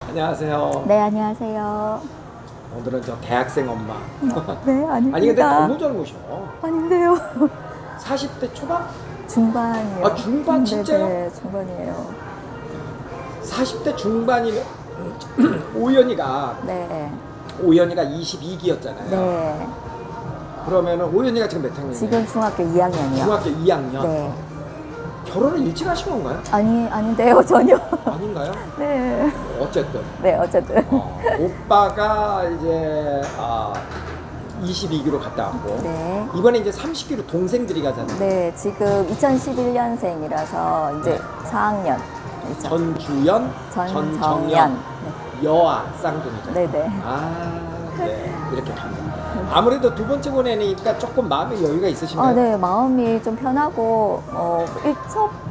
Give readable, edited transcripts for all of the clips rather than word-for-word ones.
안녕하세요. 네, 안녕하세요. 오늘은 저 대학생 엄마. 네, 아닙니다. 아니 근데 너무 젊으셔. 아닌데요. 40대 초반? 중반이요. 아, 중반 진짜요? 네, 중반이에요. 40대 중반이면 오연이가 네. 22기였잖아요. 네. 그러면은 오연이가 지금 몇 학년이에요? 지금 중학교 2학년이요. 중학교 2학년. 네. 결혼을 일찍 하신 건가요? 아닌데요, 전혀. 아닌가요? 네. 어쨌든. 네, 어쨌든. 오빠가 이제 22기로 갔다 왔고 네. 이번에 이제 30기로 동생들이 가잖아요. 네, 지금 2011년생이라서 이제 4학년. 전주연, 전정연, 전정연. 여아 쌍둥이죠. 네, 네. 네, 이렇게 갑니다. 아무래도 두 번째 보내니까 조금 마음의 여유가 있으신가요? 네, 마음이 좀 편하고,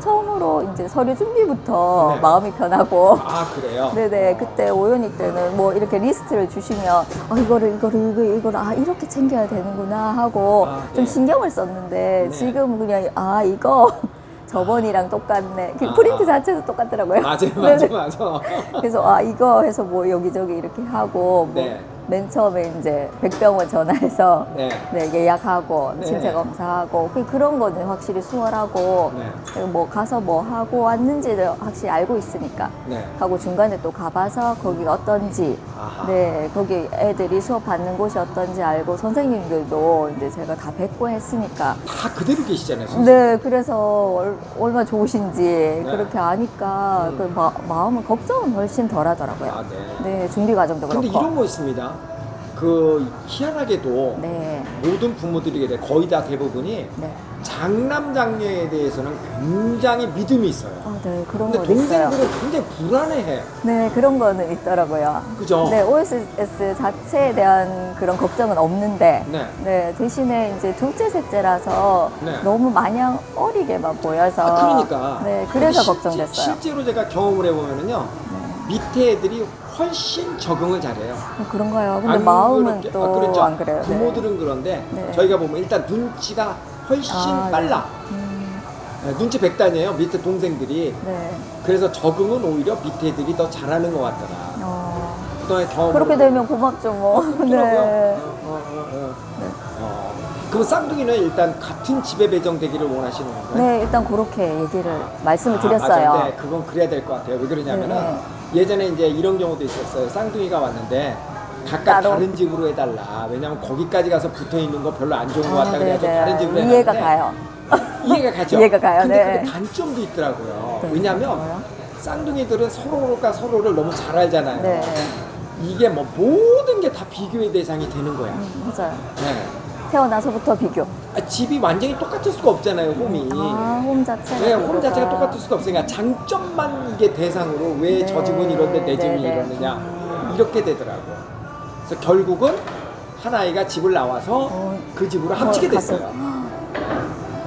처음으로 이제 서류 준비부터 네. 마음이 편하고. 그래요? 네네, 그때 오연이 때는 뭐 이렇게 리스트를 주시면, 이거를, 이렇게 챙겨야 되는구나 하고 좀 네. 신경을 썼는데, 네. 지금은 그냥, 이거 저번이랑 똑같네. 그 프린트 자체도 똑같더라고요. 맞아요. 그래서 이거 해서 뭐 여기저기 이렇게 하고, 뭐 네. 맨 처음에 이제 백병원 전화해서 네. 네, 예약하고 네. 신체 검사하고 그런 거는 확실히 수월하고 네. 그리고 뭐 가서 뭐 하고 왔는지를 확실히 알고 있으니까 네. 하고 중간에 또 가봐서 거기가 어떤지 아하. 네 거기 애들이 수업 받는 곳이 어떤지 알고 선생님들도 이제 제가 다 뵙고 했으니까 다 그대로 계시잖아요. 선생님. 네 그래서 얼마나 좋으신지 그렇게 아니까 그 마음은 걱정은 훨씬 덜 하더라고요. 네. 네 준비 과정도 그렇고 근데 이런 거 있습니다. 희한하게도 네. 모든 부모들이 거의 다 대부분이 네. 장남 장녀에 대해서는 굉장히 믿음이 있어요. 네, 그런 근데 거 있어요. 동생들은 굉장히 불안해해. 네, 그런 거는 있더라고요. 그죠? 네, OSS 자체에 대한 그런 걱정은 없는데, 네. 대신에 이제 둘째, 셋째라서 네. 너무 마냥 어리게만 보여서. 그러니까. 네, 그래서 근데 걱정됐어요. 실제로 제가 경험을 해보면은요, 밑에 애들이 훨씬 적응을 잘해요. 그런가요? 근데 안 마음은 그렇게- 또 그렇죠. 안 그래요. 부모들은 그런데 네. 저희가 보면 일단 눈치가 훨씬 네. 빨라. 네, 눈치 백단이에요. 밑에 동생들이. 네. 그래서 적응은 오히려 밑에 애들이 더 잘하는 것 같더라. 그동안에 경험을 그렇게 되면 고맙죠, 뭐. 네. 그럼 쌍둥이는 일단 같은 집에 배정되기를 원하시는 건가요? 네, 일단 그렇게 얘기를, 말씀을 드렸어요. 맞아요. 네, 그건 그래야 될 것 같아요. 왜 그러냐면은 네. 예전에 이제 이런 경우도 있었어요. 쌍둥이가 왔는데 각각 따로? 다른 집으로 해달라. 왜냐면 거기까지 가서 붙어 있는 거 별로 안 좋은 것 같다 그래서 네네. 다른 집으로 이해가 해놨는데 가요. 이해가 가죠. 이해가 가요. 근데 네. 그게 단점도 있더라고요. 네, 왜냐면 뭐요? 쌍둥이들은 서로가 서로를 너무 잘 알잖아요. 네. 이게 뭐 모든 게 다 비교의 대상이 되는 거야. 맞아요. 네. 태어나서부터 비교. 집이 완전히 똑같을 수가 없잖아요, 홈이. 홈 자체가. 네, 홈 자체가 똑같을 수가 없으니까 장점만 이게 대상으로 왜 저 집은 이런데 내 집은 네. 이러느냐 이렇게 되더라고요. 그래서 결국은 한 아이가 집을 나와서 그 집으로 합치게 됐어요.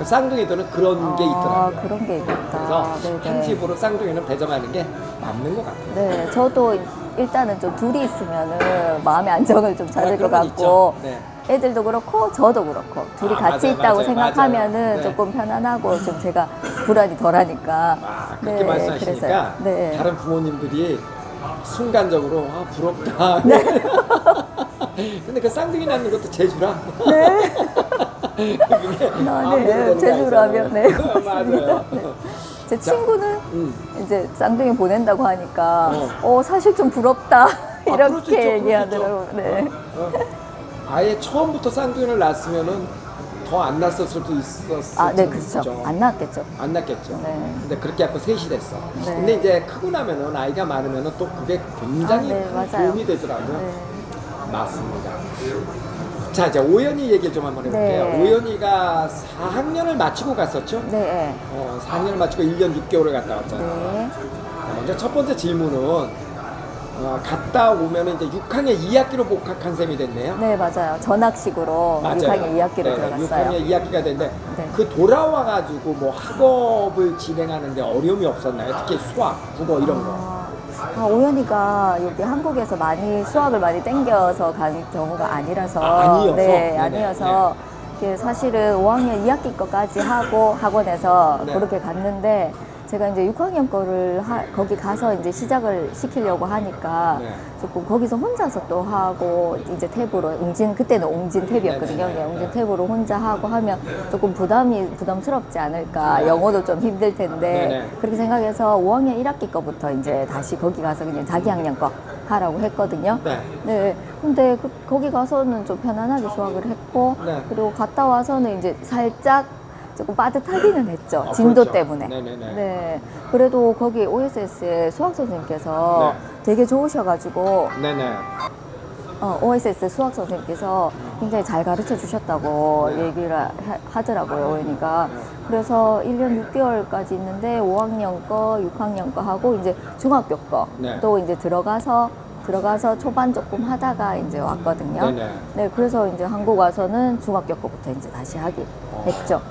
쌍둥이들은 그런 게 있더라고요. 그런 게 있겠다. 그래서 네네. 한 집으로 쌍둥이는 배정하는 게 맞는 것 같아요. 네, 저도 일단은 좀 둘이 있으면은 마음의 안정을 좀 찾을 것 그런 건 같고, 있죠. 네. 애들도 그렇고 저도 그렇고 둘이 같이 맞아요, 있다고 맞아요, 생각하면은 맞아요. 네. 조금 편안하고 좀 제가 불안이 덜하니까. 그렇게 말씀하시니까 그래서요. 네. 다른 부모님들이 순간적으로 부럽다. 네. 근데 그 쌍둥이 낳는 것도 재주라. 네. 네. 제주라면 네. 맞아요. 네. 제 친구는 음. 이제 쌍둥이 보낸다고 하니까 사실 좀 부럽다 그럴 수 있죠, 이렇게 얘기하더라고요. 그럴 수 있죠. 네. 아예 처음부터 쌍둥이를 낳았으면은 더 안 낳았을 수도 있었을 네, 그렇죠. 안 낳았겠죠. 안 낳겠죠. 네. 근데 그렇게 하고 셋이 됐어. 네. 근데 이제 크고 나면은 아이가 많으면은 또 그게 굉장히 네, 큰 맞아요. 도움이 되더라고요. 네. 맞습니다. 자, 이제 오연이 얘기 좀 한번 해볼게요. 네. 오연이가 4학년을 마치고 갔었죠? 네. 4학년을 마치고 1년 6개월을 갔다 왔잖아요. 네. 자, 먼저 첫 번째 질문은 갔다 오면은 이제 6학년 2학기로 복학한 셈이 됐네요. 네, 맞아요. 전학식으로 6학년 2학기로 들어갔어요. 6학년 2학기가 됐는데 네. 그 돌아와가지고 뭐 학업을 진행하는데 어려움이 없었나요? 특히 수학, 국어 이런 거. 오연이가 여기 한국에서 수학을 많이 땡겨서 간 경우가 아니라서. 아니어서? 네, 네네, 아니어서. 이게 사실은 5학년 2학기 거까지 하고 학원에서 네. 그렇게 갔는데 제가 이제 6학년 거를 거기 가서 이제 시작을 시키려고 하니까 네. 조금 거기서 혼자서 또 하고 이제 탭으로 그때는 옹진 탭이었거든요. 네네네. 네, 옹진 탭으로 혼자 하고 하면 조금 부담스럽지 않을까. 영어도 좀 힘들 텐데 네네. 그렇게 생각해서 5학년 1학기 거부터 이제 다시 거기 가서 그냥 자기 학년 거 하라고 했거든요. 네. 네. 근데 거기 가서는 좀 편안하게 수학을 했고 네. 그리고 갔다 와서는 이제 살짝 조금 빠듯하기는 했죠. 아, 진도 그렇죠. 때문에. 네네네. 네. 그래도 거기 OSS의 수학 선생님께서 되게 좋으셔가지고 네네. OSS 수학 선생님께서 굉장히 잘 가르쳐 주셨다고 네. 얘기를 하더라고요, 오연이가. 그래서 1년 6개월까지 있는데 5학년 거, 6학년 거 하고 이제 중학교 거 또 네. 이제 들어가서 초반 조금 하다가 이제 왔거든요. 네네. 네, 그래서 이제 한국 와서는 중학교 거부터 이제 다시 하기 했죠.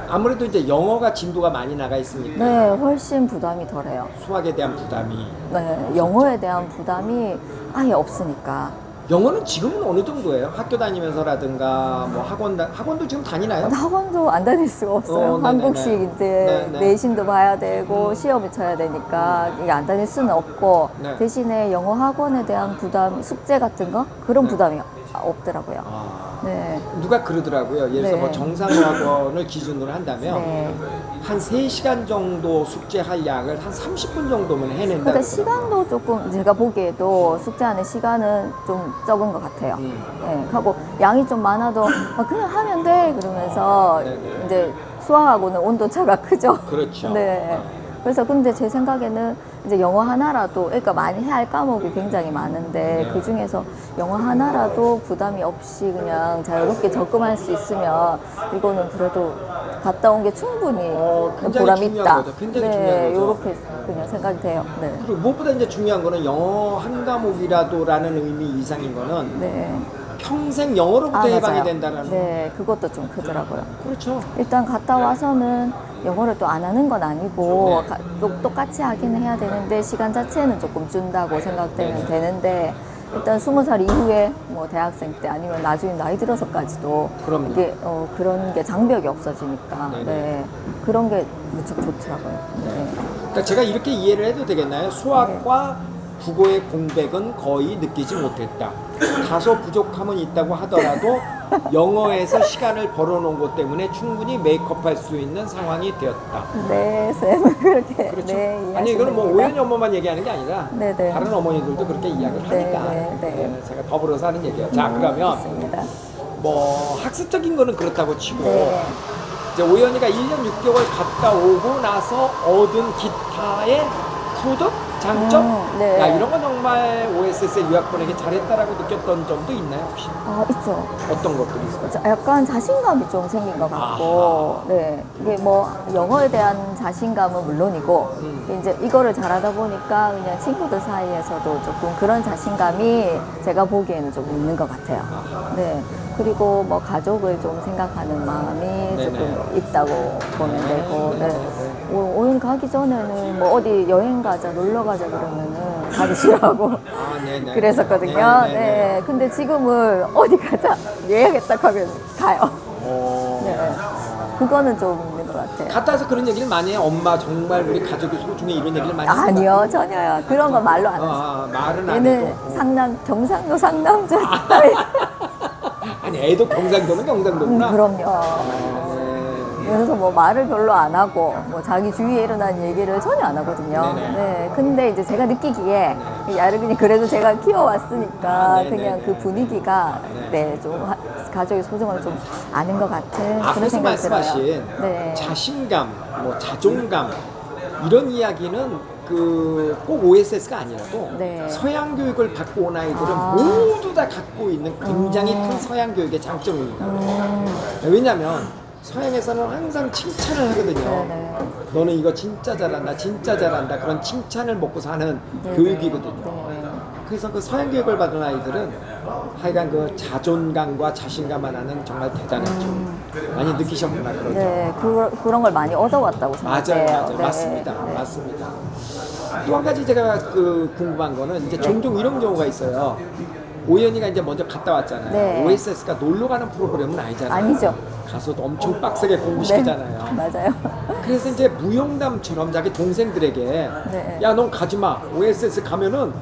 아무래도 이제 영어가 진도가 많이 나가 있으니까 네, 훨씬 부담이 덜해요. 수학에 대한 부담이. 네, 영어에 대한 부담이 아예 없으니까. 영어는 지금은 어느 정도예요? 학교 다니면서라든가 뭐 학원도 지금 다니나요? 학원도 안 다닐 수가 없어요. 네네네. 한국식 이제 네네. 내신도 봐야 되고 시험을 쳐야 되니까 이게 안 다닐 수는 없고 네. 대신에 영어 학원에 대한 부담, 숙제 같은 거 그런 네. 부담이 없더라고요. 아, 네. 누가 그러더라고요. 예를 들어서 네. 뭐 정상학원을 기준으로 한다면 네. 한 3시간 정도 숙제할 양을 한 30분 정도면 해낸다. 그러니까 시간도 조금 제가 보기에도 숙제하는 시간은 좀 적은 것 같아요. 네. 하고 양이 좀 많아도 그냥 하면 돼 그러면서 네네. 이제 수학하고는 온도차가 크죠. 그렇죠. 네. 그래서 근데 제 생각에는 이제 영어 하나라도 그러니까 많이 해야 할 과목이 굉장히 많은데 네. 그 중에서 영어 하나라도 부담이 없이 그냥 자유롭게 접근할 수 있으면 이거는 그래도 갔다 온 게 충분히 굉장히 보람이 중요한 있다. 거죠. 굉장히 네, 중요한 거죠. 이렇게 그냥 생각이 돼요. 네. 그리고 무엇보다 이제 중요한 거는 영어 한 과목이라도라는 의미 이상인 거는 네. 평생 영어로부터 해방이 맞아요. 된다는. 네, 그것도 좀 크더라고요. 그렇죠. 일단 갔다 와서는 영어를 또 안 하는 건 아니고 네. 똑같이 하기는 해야 되는데 시간 자체는 조금 준다고 생각되면 네. 되는데 일단 20살 이후에 뭐 대학생 때 아니면 나중에 나이 들어서까지도 그럼요. 이게 그런 게 장벽이 없어지니까 네네. 네, 그런 게 무척 좋더라고요. 네. 그러니까 제가 이렇게 이해를 해도 되겠나요? 수학과 국어의 공백은 거의 느끼지 못했다. 다소 부족함은 있다고 하더라도 영어에서 시간을 벌어놓은 것 때문에 충분히 메이크업할 수 있는 상황이 되었다. 네, 쌤은 그렇게 그렇죠. 네, 아니 이거는 뭐 이해하시면 오연이 엄마만 얘기하는 게 아니라 네네. 다른 어머니들도 그렇게 이야기를 하니까 네. 제가 더불어서 하는 얘기예요. 자 그러면 좋습니다. 뭐 학습적인 거는 그렇다고 치고 네. 이제 오연이가 1년 6개월 갔다 오고 나서 얻은 기타의 소득? 장점? 네. 야 이런 건 정말 OSS에 유학 보내기 잘했다라고 느꼈던 점도 있나요 혹시? 있죠. 어떤 것들이 있을까요? 약간 자신감이 좀 생긴 것 같고, 네. 이게 뭐, 영어에 대한 자신감은 물론이고, 이제 이거를 잘하다 보니까 그냥 친구들 사이에서도 조금 그런 자신감이 제가 보기에는 좀 있는 것 같아요. 네. 그리고 뭐 가족을 좀 생각하는 마음이 네네. 조금 있다고 보면 되고, 네. 오늘 가기 전에는 뭐 어디 여행 가자, 놀러 가자 그러면은 가기 싫어하고. 네네. 그랬었거든요. 네네네. 네. 근데 지금은 어디 가자 예약했다 하면 가요. 네. 그거는 좀 있는 것 같아요. 갔다 와서 그런 얘기를 많이 해요. 엄마 정말 우리 가족이 소중해 이런 얘기를 많이 합니다. 아니요, 전혀요. 그런 건 말로 안 해요. 말은 안 얘는 해도. 경상도 상남자 스타일. 아니 애도 경상도는 경상도구나. 그럼요. 네. 그래서 뭐 말을 별로 안 하고 뭐 자기 주위에 일어난 얘기를 전혀 안 하거든요. 네네. 네. 근데 이제 제가 느끼기에 야를 그냥 그래도 제가 키워왔으니까 네네네. 그냥 그 분위기가 네, 좀 가족의 소중함을 좀 아는 것 같은 그런 앞에서 생각이 들어요. 말씀하신 네. 자신감, 뭐 자존감 이런 이야기는 그 꼭 OSS가 아니라도 네. 서양 교육을 받고 온 아이들은 모두 다 갖고 있는 굉장히 큰 서양 교육의 장점입니다. 왜냐하면 서양에서는 항상 칭찬을 하거든요. 네네. 너는 이거 진짜 잘한다, 진짜 잘한다. 그런 칭찬을 먹고 사는 네네. 교육이거든요. 네. 그래서 그 서양 교육을 받은 아이들은 하여간 그 자존감과 자신감 하나는 정말 대단했죠. 많이 느끼셨구나 그러죠. 네, 그런 걸 많이 얻어왔다고 생각해요. 맞아요. 네. 맞습니다. 네. 맞습니다. 또 한 가지 제가 그 궁금한 거는 이제 종종 이런 경우가 있어요. 오연이가 이제 먼저 갔다 왔잖아요. 네. OSS가 놀러 가는 프로그램은 아니잖아요. 아니죠. 가서도 엄청 빡세게 공부시키잖아요. 네, 맞아요. 그래서 이제 무용담처럼 자기 동생들에게 네. 야, 넌 가지 마. OSS 가면은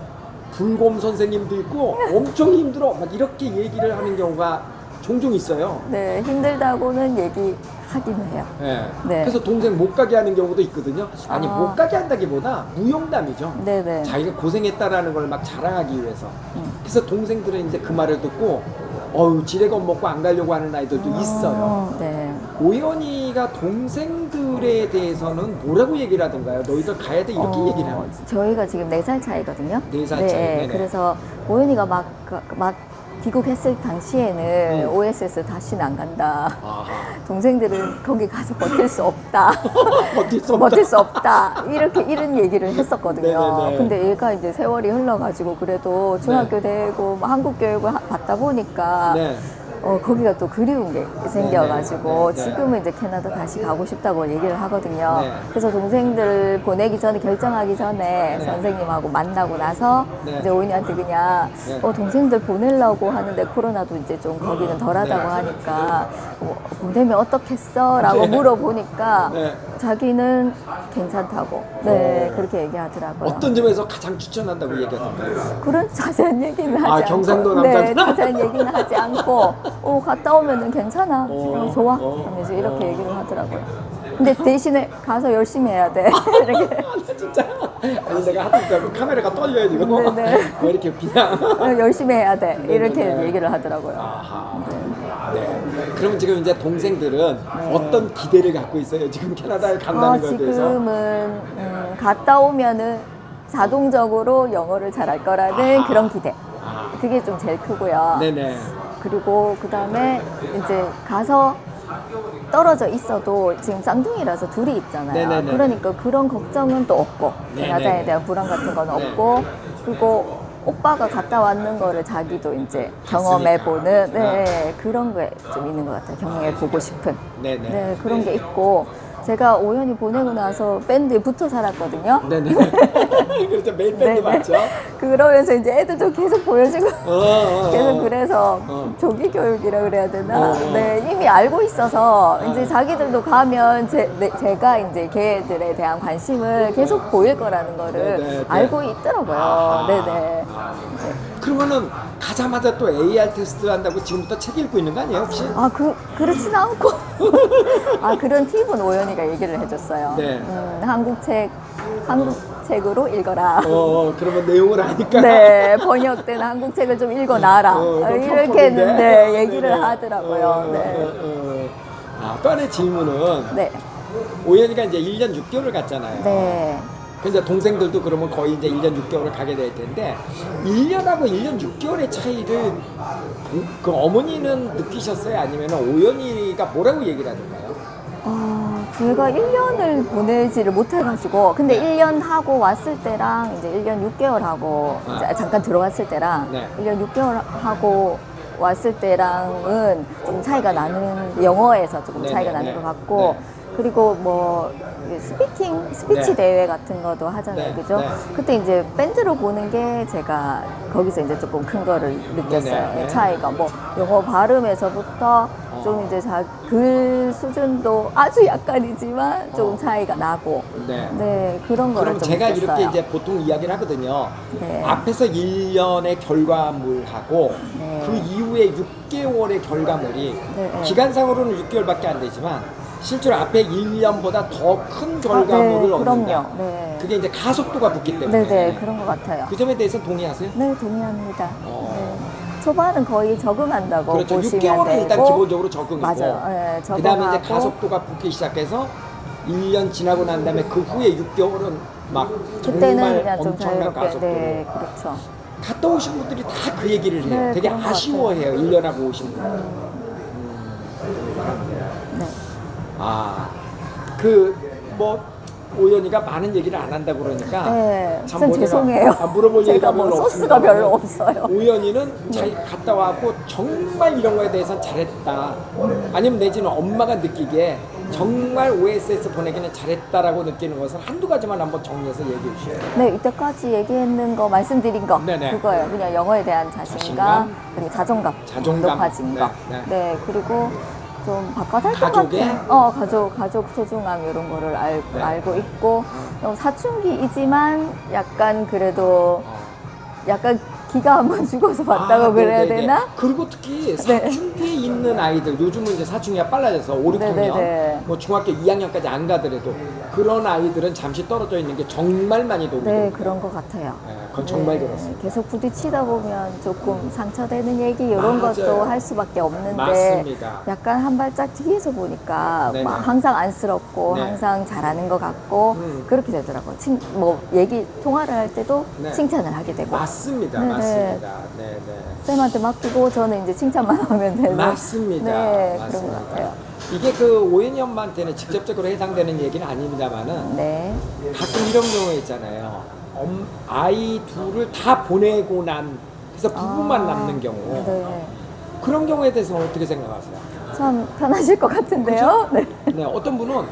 불곰 선생님도 있고 엄청 힘들어. 막 이렇게 얘기를 하는 경우가 종종 있어요. 네, 힘들다고는 얘기하긴 해요. 네. 네. 그래서 동생 못 가게 하는 경우도 있거든요. 아니, 아. 못 가게 한다기보다 무용담이죠. 네네. 자기가 고생했다라는 걸 막 자랑하기 위해서. 그래서 동생들은 이제 그 말을 듣고 어유 지레건 먹고 안 가려고 하는 아이들도 있어요. 네. 오연이가 동생들에 대해서는 뭐라고 얘기를 하던가요? 너희들 가야 돼 이렇게 얘기를 하는. 저희가 지금 4살 차이거든요. 4살 차이. 네네. 그래서 오연이가 막 귀국했을 당시에는 OSS 다시는 안 간다. 아하. 동생들은 거기 가서 버틸 수 없다. 버틸 수 없다. 버틸 수 없다. 이런 얘기를 했었거든요. 네네네. 근데 얘가 이제 세월이 흘러가지고 그래도 중학교 되고 뭐 한국 교육을 받다 보니까 네. 거기가 또 그리운 게 생겨가지고 네네. 지금은 이제 캐나다 다시 가고 싶다고 얘기를 하거든요. 네. 그래서 동생들 보내기 전에 결정하기 전에 네. 선생님하고 만나고 나서 네. 이제 오인이한테 그냥 네. 동생들 보내려고 하는데 코로나도 이제 좀 거기는 덜하다고 네. 하니까 보내면 어떻겠어? 라고 네. 물어보니까 네. 자기는 괜찮다고 그렇게 얘기하더라고요. 어떤 점에서 가장 추천한다고 얘기하던가요? 그런 자세한 얘기는 하지 않고 경상도 네, 남자구나. 자세한 얘기는 하지 않고 갔다 오면은 괜찮아 좋아 어. 하면서 이렇게 얘기를 하더라고요. 근데 대신에 가서 열심히 해야 돼 이렇게 진짜. 아니 내가 하도 카메라가 떨려요 지금. 네네. 왜 이렇게 그냥. 열심히 해야 돼 이렇게 네네네. 얘기를 하더라고요. 아하. 네. 그럼 지금 이제 동생들은 어떤 기대를 갖고 있어요? 지금 캐나다에 간다는 거에 대해서. 지금은 갔다 오면은 자동적으로 영어를 잘할 거라는 그런 기대. 그게 좀 제일 크고요. 네네. 그리고 그 다음에 이제 가서 떨어져 있어도 지금 쌍둥이라서 둘이 있잖아요. 네네네. 그러니까 그런 걱정은 또 없고 네네네. 캐나다에 대한 불안 같은 건 네. 없고 그리고 오빠가 갔다 왔는 거를 자기도 이제 경험해보는 그런 게 좀 있는 것 같아요. 경험해보고 싶은 네네. 네, 그런 게 있고 제가 오연이 보내고 나서 밴드에 붙어 살았거든요. 네네. 그렇죠. 메인 밴드 네네. 맞죠? 그러면서 이제 애들도 계속 보여주고 어. 계속 그래서 조기 교육이라 그래야 되나? 네, 이미 알고 있어서 이제 자기들도 가면 제가 이제 걔들에 대한 관심을 계속 보일 거라는 거를 네네. 알고 있더라고요. 아하. 네네. 그러면은 가자마자 또 AR 테스트 한다고 지금부터 책 읽고 있는 거 아니에요 혹시? 그렇진 않고. 그런 팁은 오연이가 얘기를 해줬어요. 네. 한국책으로 읽어라. 그러면 내용을 아니까. 네, 번역된 한국책을 좀 읽어놔라. 이렇게 했는데 얘기를 네네. 하더라고요. 네. 또 하나의 질문은 네. 오연이가 이제 1년 6개월을 갔잖아요. 네. 근데 동생들도 그러면 거의 이제 1년 6개월을 가게 될 텐데 1년하고 1년 6개월의 차이를 그 어머니는 느끼셨어요? 아니면 오연이가 뭐라고 얘기를 하던가요? 제가 1년을 보내지를 못해가지고 근데 1년 하고 왔을 때랑 이제 1년 6개월 하고 이제 잠깐 들어갔을 때랑 네. 1년 6개월 하고 왔을 때랑은 좀 차이가 나는 영어에서 조금 네네, 차이가 나는 네. 것 같고 네. 그리고 뭐 스피치 네. 대회 같은 것도 하잖아요, 네, 그죠? 네. 그때 이제 밴드로 보는 게 제가 거기서 이제 조금 큰 거를 느꼈어요. 네네, 네. 차이가 뭐 영어 발음에서부터 좀 이제 글 수준도 아주 약간이지만 좀 차이가 나고 네. 그런 거를 그럼 좀 제가 느꼈어요. 이렇게 이제 보통 이야기를 하거든요. 네. 앞에서 1년의 결과물하고 네. 그 이후에 6개월의 결과물이 네. 기간상으로는 6개월밖에 안 되지만 실제로 앞에 1년보다 더 큰 결과물을 네, 얻는다. 그럼요. 네. 그게 이제 가속도가 붙기 때문에. 네네 그런 것 같아요. 그 점에 대해서 동의하세요? 네, 동의합니다. 네. 초반은 거의 적응한다고 그렇죠. 보시면 6개월은 되고 일단 기본적으로 적응이고. 맞아요. 네, 그 다음에 이제 적응하고. 가속도가 붙기 시작해서 1년 지나고 난 다음에 그 후에 6개월은 막 그때는 정말 그냥 좀 엄청난 자유롭게 가속도로. 네, 그렇죠. 갔다 오신 분들이 다 그 얘기를 해요. 네, 되게 그런 것 아쉬워해요. 1년하고 오신 분들. 네. 뭐 오연이가 많은 얘기를 안 한다고 그러니까 네, 참 전 뭐 죄송해요. 물어볼 제가 얘기가 뭐 별로 소스가 없습니다. 별로 없어요. 오연이는 잘 갔다 와고 정말 이런 거에 대해서는 잘했다. 아니면 내지는 엄마가 느끼기에 정말 OSS 보내기는 잘했다라고 느끼는 것은 한두 가지만 한번 정리해서 얘기해 주세요. 네, 이때까지 얘기했는 거 말씀드린 거 네네. 그거예요. 그냥 영어에 대한 자신감, 자신감 그리고 자존감 자존감. 높아진 거. 네, 네. 네, 그리고 좀 바꿔야 할 것 가족의? 같아요. 가족 소중함 이런 거를 네. 알고 있고 사춘기이지만 약간 그래도 약간 기가 한번 죽어서 봤다고 그래야 네네네. 되나? 그리고 특히 사춘기에 있는 아이들, 요즘은 이제 사춘기가 빨라져서 5, 6학년, 네네네. 뭐 중학교 2학년까지 안 가더라도 그런 아이들은 잠시 떨어져 있는 게 정말 많이 도움이 네, 됩니다. 그런 것 같아요. 네, 그건 정말 그렇습니다. 계속 부딪히다 보면 조금 상처되는 얘기 이런 맞아요. 것도 할 수밖에 없는데 맞습니다. 약간 한 발짝 뒤에서 보니까 네네. 막 항상 안쓰럽고 네. 항상 잘하는 것 같고 그렇게 되더라고요. 뭐 통화를 할 때도 네. 칭찬을 하게 되고 맞습니다. 네네. 맞습니다. 네네. 쌤한테 맡기고 저는 이제 칭찬만 하면 되는 맞습니다. 네, 맞습니다. 그런 것 같아요. 이게 그 오연희 엄마한테는 직접적으로 해당되는 얘기는 아닙니다만은 네. 가끔 이런 경우 있잖아요. 아이 둘을 다 보내고 난 그래서 부부만 남는 경우 네. 그런 경우에 대해서 어떻게 생각하세요? 참 편하실 것 같은데요. 네. 네, 어떤 분은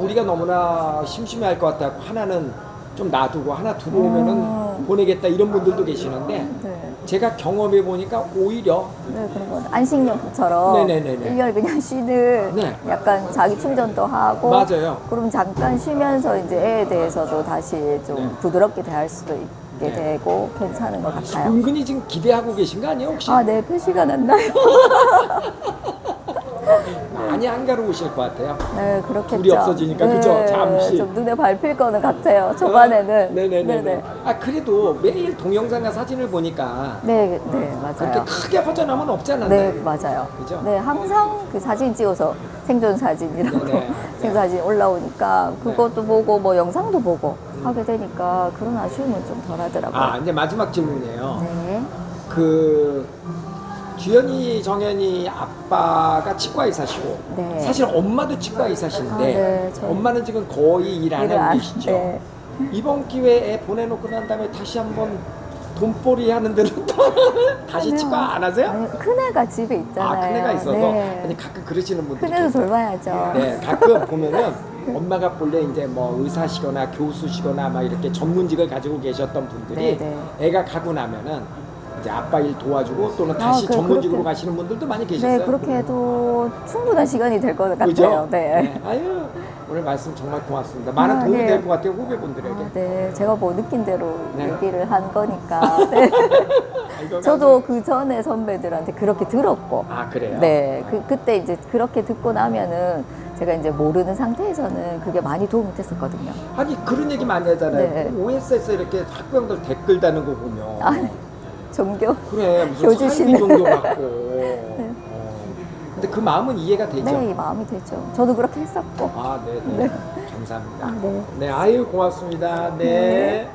우리가 너무나 심심해할 것 같다고 하나는 좀 놔두고 하나 두고 오면은 보내겠다 이런 분들도 계시는데 네. 제가 경험해 보니까 오히려 네, 그런 거 안식년처럼 네네네네. 1년 그냥 쉬는 네. 약간 자기 충전도 하고 맞아요. 그럼 잠깐 쉬면서 이제 애에 대해서도 다시 좀 네. 부드럽게 대할 수도 있게 네. 되고 괜찮은 것 같아요. 은근히 지금 기대하고 계신 거 아니에요 혹시? 네, 표시가 났나요? 많이 한가로우실 것 같아요. 네, 그렇겠죠. 둘이 없어지니까, 그죠? 잠시. 좀 눈에 밟힐 거는 같아요. 초반에는. 네네네. 네네. 그래도 매일 동영상과 사진을 보니까 네, 그렇게 맞아요. 크게 허전함은 없잖아요. 네, 맞아요. 그죠? 네, 항상 그 사진 찍어서 생존 사진이라고 네네. 생존 사진 올라오니까 그것도 보고 뭐 영상도 보고 하게 되니까 그런 아쉬움은 좀 덜 하더라고요. 이제 마지막 질문이에요. 네. 그 주연이 정연이 아빠가 치과 의사시고 네. 사실 엄마도 치과 의사신데 네, 엄마는 지금 거의 일 안 일을 하고 안- 계시죠. 네. 이번 기회에 보내놓고 난 다음에 다시 한번 돈벌이 하는 데는 또 다시 치과 안 하세요? 아니, 큰애가 집에 있잖아요. 큰애가 있어서 네. 아니 가끔 그러시는 분들이 큰애도 계세요. 돌봐야죠. 네, 가끔 보면은 엄마가 본래 이제 뭐 의사시거나 교수시거나 막 이렇게 전문직을 가지고 계셨던 분들이 네. 애가 가고 나면은 이제 아빠 일 도와주고 또는 다시 전문직으로 그렇게- 가시는 분들도 많이 계셨어요. 네, 그렇게 해도 충분한 시간이 될 것 같아요. 그죠? 네. 아유, 오늘 말씀 정말 고맙습니다. 많은 도움이 네. 될 것 같아요, 후배분들에게. 네, 제가 뭐 느낀 대로 네. 얘기를 한 거니까. 네. 이거 저도 그 전에 선배들한테 그렇게 들었고. 그래요? 네, 그때 이제 그렇게 듣고 나면은 제가 이제 모르는 상태에서는 그게 많이 도움이 됐었거든요. 아니, 그런 얘기 많이 하잖아요. 네. OSS 이렇게 학부형들 댓글 다는 거 보면. 종교? 그래, 무슨 교주시네. 사이비 종교 같고. 근데 그 마음은 이해가 되죠? 네, 이 마음이 되죠. 저도 그렇게 했었고. 네네. 감사합니다. 네. 네, 아유, 고맙습니다. 네. 네.